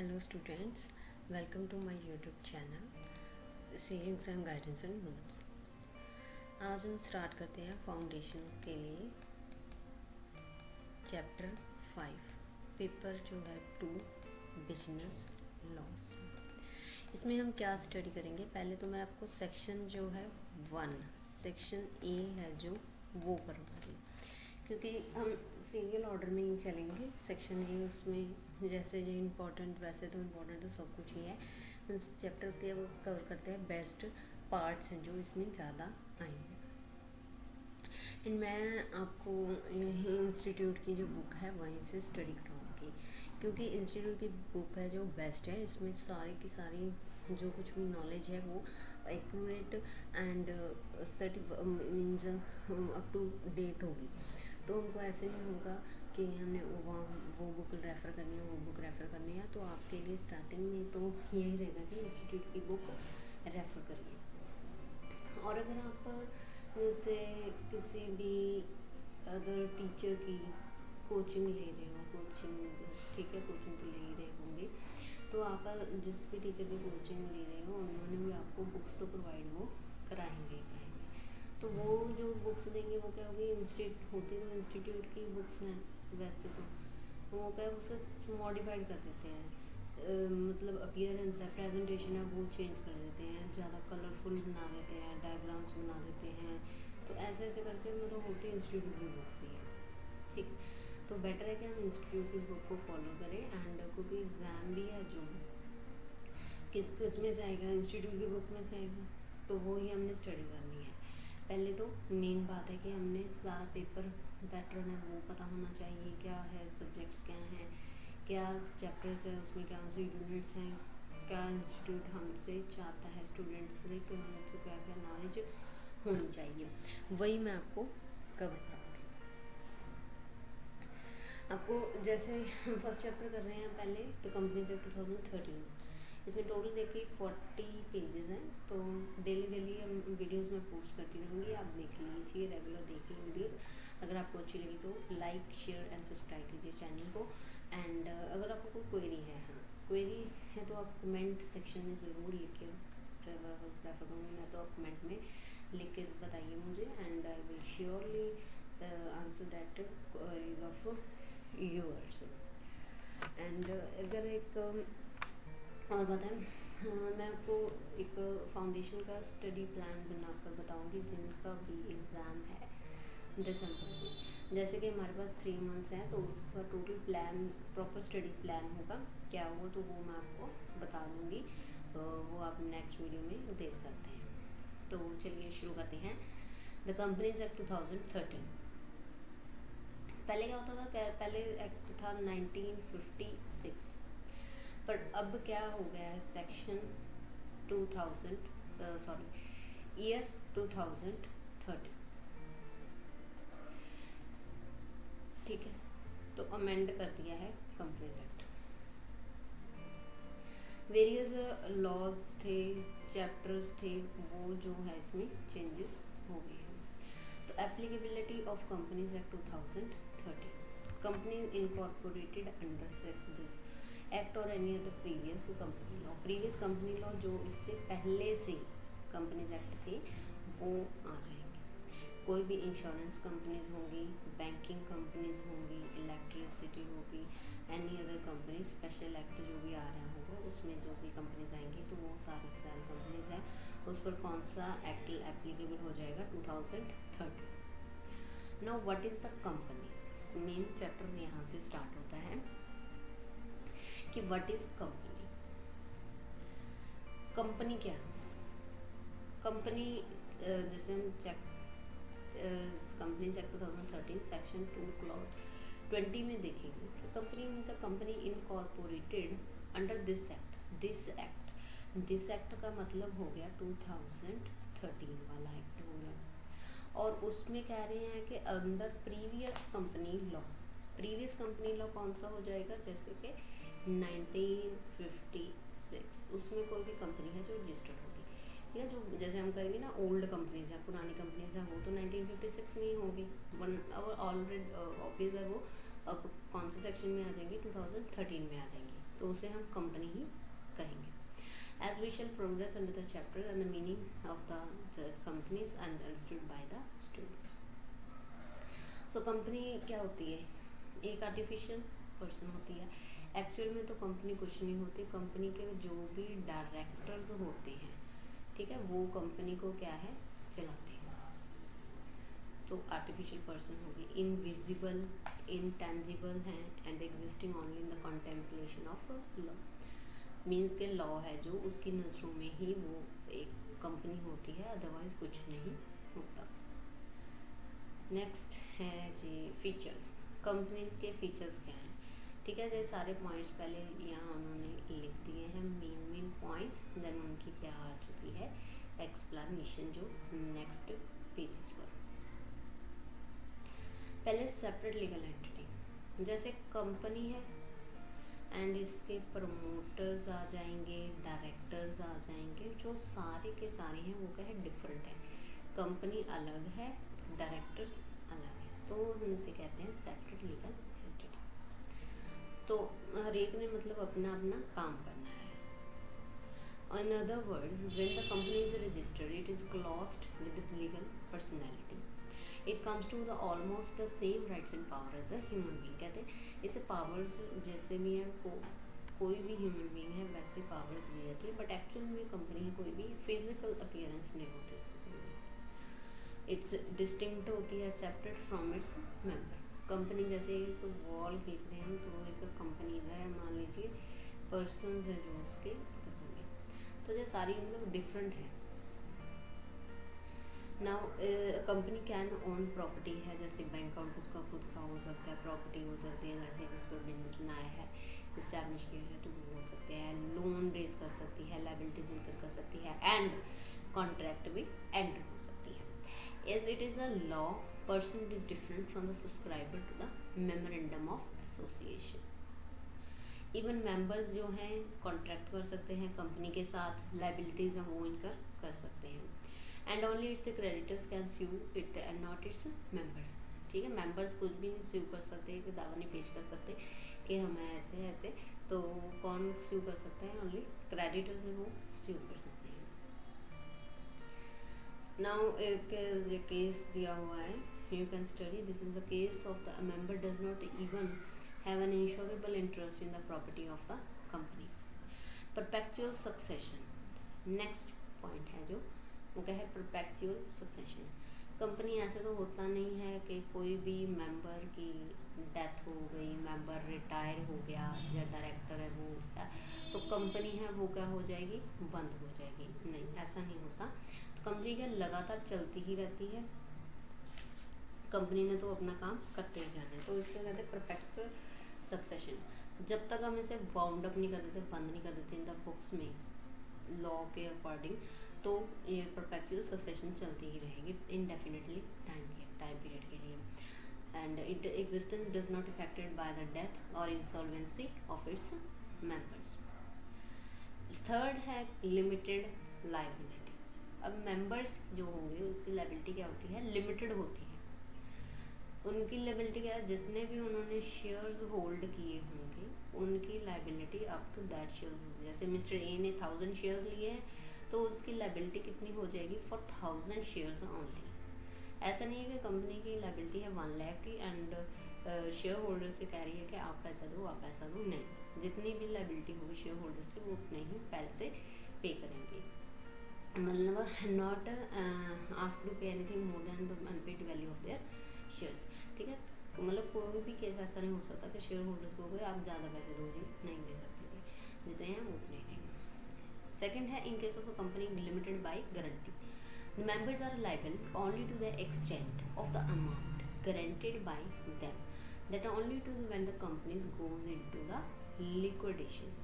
Hello students, welcome to my YouTube channel C exam guidance and notes. आज हम start करते हैं foundation के लिए चैप्टर 5 पेपर जो है 2 बिजनेस लॉस। इसमें हम क्या स्टडी करेंगे? पहले तो मैं आपको सेक्शन जो है 1 सेक्शन ए है जो वो करवाऊँगी, क्योंकि हम सीरियल ऑर्डर में ही चलेंगे। सेक्शन ए उसमें जैसे जो इम्पोर्टेंट, वैसे तो इम्पोर्टेंट तो सब कुछ ही है। इस चैप्टर के वो कवर करते हैं बेस्ट पार्ट्स हैं जो इसमें ज़्यादा आएंगे। एंड मैं आपको यही इंस्टीट्यूट की जो बुक है वहीं से स्टडी करवाऊँगी, क्योंकि इंस्टीट्यूट की बुक है जो बेस्ट है। इसमें सारी की सारी जो कुछ भी नॉलेज है वो accurate and means up to date होगी। तो हमको ऐसे नहीं होगा कि हमने वो बुक रेफ़र करनी है, वो बुक रेफ़र करनी है। तो आपके लिए स्टार्टिंग में तो यही रहेगा कि इंस्टीट्यूट की बुक रेफ़र करिए। और अगर आप जैसे किसी भी अदर टीचर की कोचिंग ले रहे हो, ठीक है, कोचिंग तो ले ही रहे होंगे, तो आप जिस भी टीचर की कोचिंग ले रहे हो उन्होंने भी आपको बुक्स तो प्रोवाइड वो कराएंगे। तो वो जो बुक्स देंगे वो क्या होगी, इंस्टीट्यूट की बुक्स हैं वैसे तो वो क्या है, उसे मॉडिफाइड कर देते हैं। मतलब अपीयरेंस है, प्रेजेंटेशन है, वो चेंज कर देते हैं, ज़्यादा कलरफुल बना देते हैं, डायग्राम्स बना देते हैं। तो ऐसे ऐसे करके मतलब होती है इंस्टीट्यूट की बुक्स ही है, ठीक। तो बेटर है कि हम इंस्टीट्यूट की बुक को फॉलो करें। एंड क्योंकि एग्ज़ाम भी है जो किस में से आएगा, इंस्टीट्यूट की बुक में से आएगा, तो वो ही हमने स्टडी करनी है। पहले तो मेन बात है कि हमने सारा पेपर पैटर्न है वो पता होना चाहिए, क्या है, सब्जेक्ट्स क्या हैं, क्या चैप्टर्स है, उसमें क्या से यूनिट्स हैं, क्या इंस्टीट्यूट हमसे चाहता है स्टूडेंट्स से, कि हमसे क्या क्या नॉलेज होनी चाहिए, वही मैं आपको कवर कराऊँगी। आपको जैसे फर्स्ट चैप्टर कर रहे हैं पहले, तो कंपनी से 2013, इसमें टोटल देखिए 40 पेजेस हैं। तो डेली हम वीडियोस में पोस्ट करती रहूँगी, आप देख लीजिए, रेगुलर देखिए वीडियोस। अगर आपको अच्छी लगी तो लाइक, शेयर एंड सब्सक्राइब कीजिए चैनल को। एंड अगर आपको कोई क्वेरी है, हाँ क्वेरी है, तो आप कमेंट सेक्शन में ज़रूर लिख के प्रेफर करूँगी मैं, तो आप कमेंट में लिख के बताइए मुझे, and I will surely answer that queries of yours. And अगर एक और बताएं, मैं आपको एक फाउंडेशन का स्टडी प्लान बनाकर बताऊंगी जिनका भी एग्ज़ाम है दिसंबर में। जैसे कि हमारे पास 3 मंथ्स हैं, तो उसका total plan, proper study plan होगा क्या होगा, तो वो मैं आपको बता दूंगी। तो वो आप नेक्स्ट वीडियो में देख सकते हैं। तो चलिए शुरू करते हैं। The companies act 2013। पहले क्या होता था, पहले एक्ट था 1956, पर अब क्या हो गया है, सेक्शन 2000 ईयर 2030, ठीक है। तो अमेंड कर दिया है कंपनीज एक्ट। वेरियस लॉज थे, चैप्टर्स थे, वो जो है इसमें चेंजेस हो गए हैं। तो applicability of companies act 2013, company incorporated under this act और any other previous company law जो इससे पहले से कंपनीज एक्ट थे वो आ जाएंगे। कोई भी इंश्योरेंस कंपनीज होंगी, बैंकिंग कंपनीज होंगी, इलेक्ट्रिसिटी होगी, any other company, special act जो भी आ रहा होगा उसमें जो भी कंपनीज आएंगी, तो वो सारी कंपनीज हैं, उस पर कौन सा एक्ट एप्लीकेबल हो जाएगा, 2030। Now what is the company, main chapter यहाँ से स्टार्ट होता है कि व्हाट इज़ कंपनी। कंपनी क्या है? कंपनी जैसे हम check companies act 2013 section 2 clause 20 में देखेंगे कि company means a company incorporated under this act का मतलब हो गया 2013 वाला एक्ट हो गया। और उसमें कह रहे हैं कि अंदर प्रीवियस कंपनी लॉ कौन सा हो जाएगा, जैसे कि 1956, उसमें कोई भी कंपनी है जो रजिस्टर्ड होगी, ठीक है। जो जैसे हम करेंगे ना, ओल्ड कंपनीज हैं, पुरानी कंपनीज हैं, वो तो 1956 में ही होगी, वन ऑलरेडी ऑब्वियस है वो। अब कौन से सेक्शन में आ जाएंगी, 2013 में आ जाएंगी। तो उसे हम कंपनी ही कहेंगे. As we shall progress under the chapter and the meaning of the companies and understood by the students. So company क्या होती है? एक आर्टिफिशियल पर्सन होती है. एक्चुअल में तो कंपनी कुछ नहीं होती. कंपनी के जो भी डायरेक्टर्स होते हैं, ठीक है, वो कंपनी को क्या है, चलाते हैं. तो आर्टिफिशियल पर्सन होगी. इनविजिबल, इनटेंजिबल हैं and existing only in the contemplation of law. Means के लॉ है जो, उसकी नज़रों में ही वो एक कंपनी होती है, अदरवाइज कुछ नहीं होता. नेक्स्ट है जी फीचर्स. कंपनीज के फीचर्स क्या हैं? ठीक है, ये सारे पॉइंट्स पहले यहाँ उन्होंने लिख दिए हैं, मेन पॉइंट्स. देन उनकी क्या आ चुकी है एक्सप्लेनेशन जो नेक्स्ट पेजेस पर. पहले सेपरेट लीगल एंटिटी, जैसे कंपनी है एंड इसके प्रमोटर्स आ जाएंगे, डायरेक्टर्स आ जाएंगे, जो सारे के सारे हैं वो क्या है, डिफरेंट है. कंपनी अलग है, डायरेक्टर्स अलग है, तो इनसे कहते हैं सेपरेट लीगल एंटिटी. तो हर एक ने मतलब अपना अपना काम करना है. In other words, when the company is registered, it is clothed with legal personality. It comes to the almost the same rights and power as a human being. कहते हैं इसे पावर्स जैसे भी हैं, कोई भी ह्यूमन बीइंग है वैसे पावर्स दी जाती है. बट एक्चुअल में कंपनी है कोई भी फिजिकल अपीयरेंस नहीं होती उसकी. इट्स डिस्टिंक्ट होती है, separate from its member. Company जैसे एक वॉल खींच रहे हैं तो एक कंपनी इधर है, मान लीजिए पर्सनस है जो उसके इधर होंगे, तो ये सारी मतलब डिफरेंट है. Now company can own property है, जैसे बैंक अकाउंट उसका खुद का हो सकता है, प्रॉपर्टी हो सकती है, जैसे जिस पर बिजनेस बनाया है, इस्टेब्लिश किया है, तो वो हो सकते हैं. लोन रेज कर सकती है, लाइबिलिटीज इनकर कर सकती है, एंड कॉन्ट्रैक्ट भी एंटर हो सकती है. As it is a law, person is different from the subscriber to the memorandum of association. Even members जो हैं कॉन्ट्रैक्ट कर सकते हैं कंपनी के साथ, लाइबिलिटीज हैं वो इनकर कर सकते हैं. And only its the creditors can sue it and not its members. ठीक है, मेंबर्स कुछ भी नहीं स्यू कर सकते, कि दावा नहीं पेश कर सकते कि हमें ऐसे ऐसे. तो कौन स्यू कर सकता है? ओनली क्रेडिटर्स है वो स्यू कर सकते हैं. नाउ एक केस दिया हुआ है, you can study. This is the case of the member does not even have an insurable interest in the property of the company. Perpetual succession next point है जो वो क्या है, परपेचुअल सक्सेशन. कंपनी ऐसे तो होता नहीं है कि कोई भी मेंबर की डेथ हो गई, मेंबर रिटायर हो गया या डायरेक्टर है वो क्या, तो कंपनी है वो क्या हो जाएगी, बंद हो जाएगी. नहीं, ऐसा नहीं होता. कंपनी क्या लगातार चलती ही रहती है, कंपनी ने तो अपना काम करते ही जाना है. तो इसके कहते हैं परपेचुअल सक्सेशन. जब तक हम इसे बाउंड अप नहीं कर देते, बंद नहीं कर देते इन द बुक्स में लॉ के अकॉर्डिंग, तो ये परपेचुअल सक्सेशन चलती ही रहेगी इनडेफिनेटली टाइम पीरियड के लिए. And it existence does not affected by the death or insolvency of its members. Third है लिमिटेड लायबिलिटी. अब मेंबर्स जो होंगे उसकी लायबिलिटी क्या होती है, लिमिटेड होती है. उनकी लायबिलिटी क्या है, जितने भी उन्होंने शेयर्स होल्ड किए होंगे उनकी liability up to that shares होगी. जैसे मिस्टर ए ने 1000 शेयर्स लिए हैं तो उसकी लायबिलिटी कितनी हो जाएगी, फॉर 1000 शेयर्स ओनली. ऐसा नहीं है कि कंपनी की लायबिलिटी है 1 लाख की एंड शेयर होल्डर से कह रही है कि आप पैसा दो, आप पैसा दो. नहीं, जितनी भी लायबिलिटी होगी शेयर होल्डर्स की वो उतने ही पैसे पे करेंगे. मतलब not ask to pay anything more than the unpaid value of their shares. ठीक है, मतलब कोई भी केस ऐसा नहीं हो सकता कि शेयर होल्डर्स को कोई आप ज़्यादा पैसे दोगे, नहीं दे सकते, जितने हैं उतने ही. सेकेंड है in case of a company limited by guarantee. The members are liable only to the extent of the amount guaranteed by them, that only to when the companies goes into the liquidation.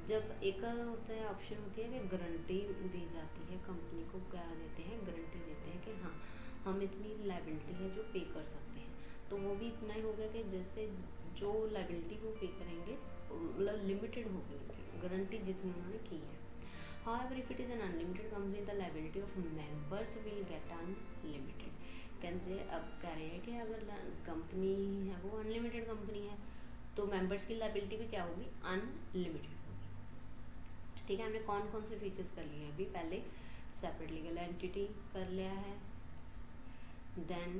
जब एक होता है option होती है कि guarantee दी जाती है, company को क्या देते हैं, गारंटी देते हैं कि हाँ हम इतनी लायबिलिटी है जो पे कर सकते हैं. तो वो भी इतना ही होगा कि जैसे जो लायबिलिटी वो पे करेंगे मतलब लिमिटेड होगी उनकी गारंटी जितनी उन्होंने की है. However, if it is an unlimited company, the liability of members will get unlimited. कहते अब कह रहे हैं कि अगर कंपनी है वो अनलिमिटेड कंपनी है तो मेंबर्स की लाइबिलिटी भी क्या होगी, अनलिमिटेड होगी। ठीक है, हमने कौन कौन से फीचर्स कर लिए हैं अभी, पहले सेपरेट लीगल एंटिटी कर लिया है, then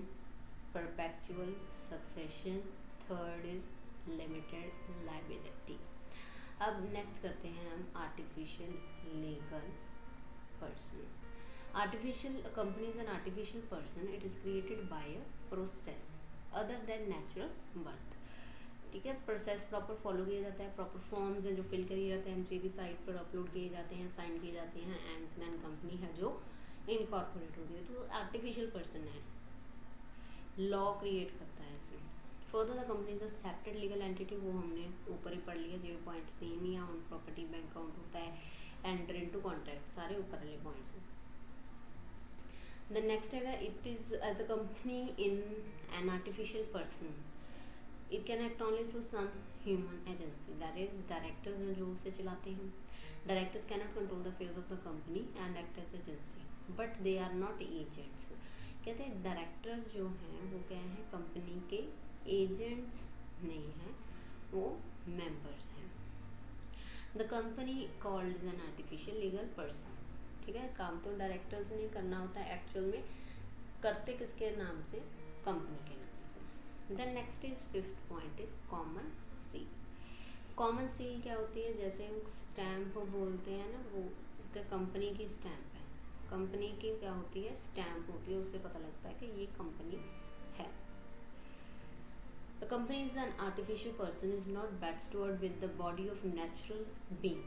perpetual succession, third is limited liability. अब नेक्स्ट करते हैं हम artificial legal person. Artificial company is an artificial person, it is created by a process other than natural birth. ठीक है, प्रोसेस प्रॉपर फॉलो किया जाता है, प्रॉपर फॉर्म्स हैं जो फिल किए जाते हैं एमसी की साइट पर अपलोड किए जाते हैं, साइन किए जाते हैं, एंड देन कंपनी है जो इनकॉर्पोरेट होती है, तो आर्टिफिशियल पर्सन है, लॉ क्रिएट करता है इसे। Further the company is a separate legal entity, वो हमने ऊपर ही पढ़ लिया, जो पॉइंट सेम ही है, ऑन प्रॉपर्टी बैंक अकाउंट होता है, एंटर इनटू कॉन्ट्रैक्ट, सारे ऊपर वाले पॉइंट्स हैं। द नेक्स्ट है it is as a company in an artificial person, it can act only through some human agency, that is directors हैं जो उसे चलाते हैं। Directors can not control the phase of the company and act as agency, but they are not agents. कहते हैं directors जो हैं वो क्या हैं, कंपनी के एजेंट्स नहीं हैं, वो मेंबर्स हैं। The company called is an artificial legal person. ठीक है, काम तो डायरेक्टर्स ने करना होता है, एक्चुअल में करते किसके नाम से, कंपनी के नाम से। Then next is fifth point is common seal. Common seal क्या होती है, जैसे हम स्टैम्प बोलते हैं ना, वो कंपनी की स्टैम्प है, कंपनी की क्या होती है, स्टैम्प होती है, उससे पता लगता है कि ये कंपनी है। A company is an artificial person, is not bestowed with the body of natural being.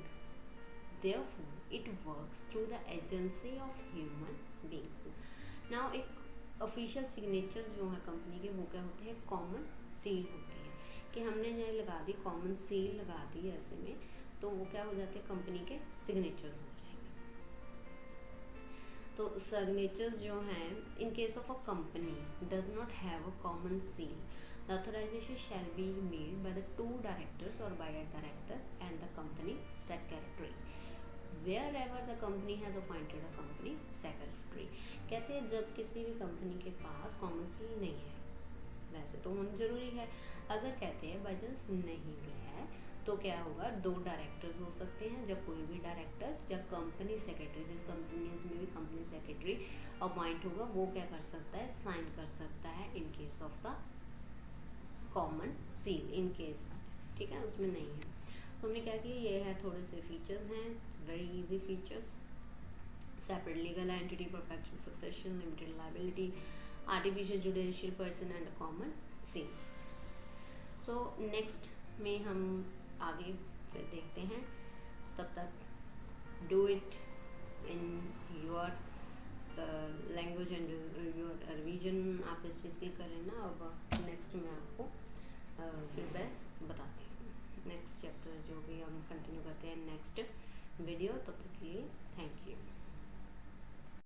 Therefore, it works through the agency of human beings. Now, एक ऑफिशियल सिग्नेचर्स जो है कंपनी के, वो क्या होते हैं, कॉमन सील होती है, कि हमने यहाँ लगा दी कॉमन सील लगा दी ऐसे में, तो वो क्या हो जाते हैं, कंपनी के सिग्नेचर्स हो जाएंगे। तो सिग्नेचर्स जो हैं, इन case of a company does not have a common seal, the authorization shall be made by the two directors or by a director and the company secretary wherever the company has appointed a company secretary। कहते हैं जब किसी भी company के पास common seal नहीं है, वैसे तो होना जरूरी है, अगर कहते हैं बाई चांस नहीं भी है तो क्या होगा, दो डायरेक्टर्स हो सकते हैं, जब कोई भी डायरेक्टर्स या कंपनी सेक्रेटरी, जिस कंपनीज में भी कंपनी सेक्रेटरी अपॉइंट होगा वो क्या कर सकता है, साइन कर सकता है in case of the common seal, in case, ठीक है, उसमें नहीं है। तो हमने क्या किया, ये है थोड़े से फीचर्स हैं, very easy features, separate legal entity, perpetual succession, limited liability, artificial judicial person and common seal. So next में हम आगे फिर देखते हैं, तब तक do it in your language and your revision, आप इस चीज़ की कर लेना। अब नेक्स्ट में आपको फिर मैं बताती हूँ नेक्स्ट चैप्टर, जो भी हम कंटिन्यू करते हैं नेक्स्ट वीडियो, तब तक के लिए